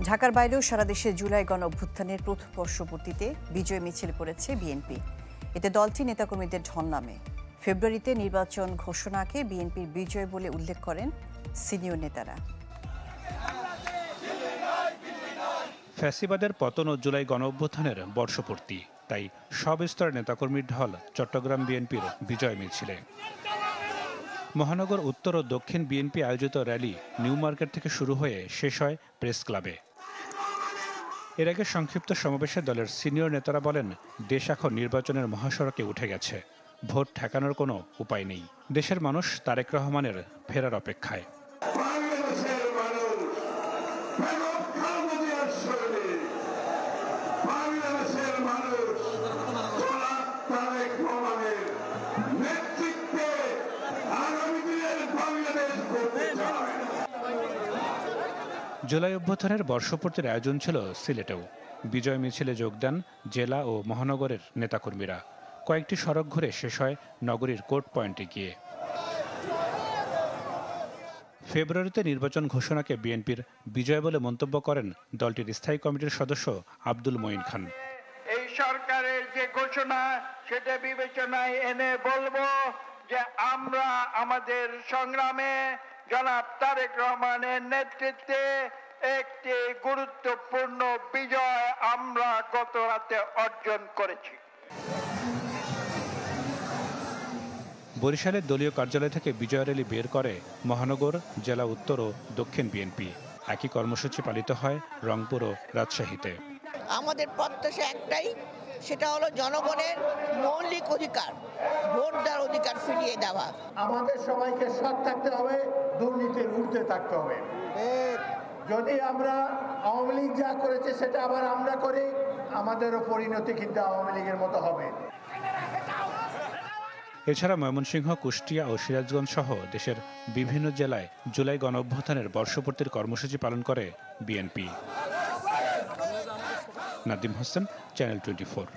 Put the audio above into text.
ঢাকার বাইরেও সারা দেশে জুলাই গণ অভ্যুত্থানের প্রথম বর্ষপূর্তিতে বিজয় মিছিল করেছে বিএনপি। এতে দলটি নেতাকর্মীদের ঢল নামে। ফেব্রুয়ারিতে নির্বাচন ঘোষণাকে বিএনপির বিজয় বলে উল্লেখ করেন সিনিয়র নেতারা। ফ্যাসিবাদের পতন ও জুলাই গণ অভ্যুত্থানের বর্ষপূর্তি, তাই সব স্তরের নেতাকর্মীর ঢল চট্টগ্রাম বিএনপির বিজয় মিছিলে। মহানগর উত্তর ও দক্ষিণ বিএনপি আয়োজিত র্যালি নিউ মার্কেট থেকে শুরু হয়ে শেষ হয় প্রেস ক্লাবে। এর আগে সংক্ষিপ্ত সমাবেশে দলের সিনিয়র নেতারা বলেন, দেশ এখন নির্বাচনের মহাসড়কে উঠে গেছে, ভোট ঠেকানোর কোনো উপায় নেই। দেশের মানুষ তারেক রহমানের ফেরার অপেক্ষায়। জুলাই অভ্যুত্থানের বর্ষপূর্তির আয়োজন ছিল সিলেটেও। বিজয় মিছিলে যোগ দেন জেলা ও মহানগরের নেতাকর্মীরা। কয়েকটি সড়ক ঘুরে শেষ হয় নগরীর কোর্ট পয়েন্টে গিয়ে। ফেব্রুয়ারিতে নির্বাচন ঘোষণাকে বিএনপির বিজয় বলে মন্তব্য করেন দলটির স্থায়ী কমিটির সদস্য আব্দুল মঈন খান। এই সরকারের যে ঘোষণা সেটা বিবেচনায় এনে বলবো যে আমরা আমাদের সংগ্রামে জনাব তারেক রহমানের নেতৃত্বে একটি গুরুত্বপূর্ণ বিজয় আমরা গত রাতে অর্জন করেছি। বরিশালের দলীয় কার্যালয় থেকে বিজয় র্যালি বের করে মহানগর, জেলা উত্তর ও দক্ষিণ বিএনপি। একই কর্মসূচি পালিত হয় রংপুর ও রাজশাহীতে। আমাদের প্রত্যাশা একটাই, সেটা হলো জনগণের মৌলিক অধিকার, ভোট দেওয়ার অধিকার ফিরিয়ে দেওয়া। আমাদের সবাইকে সৎ থাকতে হবে, দুর্নীতির ঊর্ধ্বে থাকতে হবে। যদি আমরা আওয়ামী লীগ যা করেছে সেটা আবার আমরা করি, আমাদেরও পরিণতি কিন্তু আওয়ামী লীগের মতো হবে। এছাড়া ময়মনসিংহ, কুষ্টিয়া ও সিরাজগঞ্জ সহ দেশের বিভিন্ন জেলায় জুলাই গণ অভ্যুত্থানের বর্ষপূর্তির কর্মসূচি পালন করে বিএনপি। নাদিম হোসেন, চ্যানেল 24।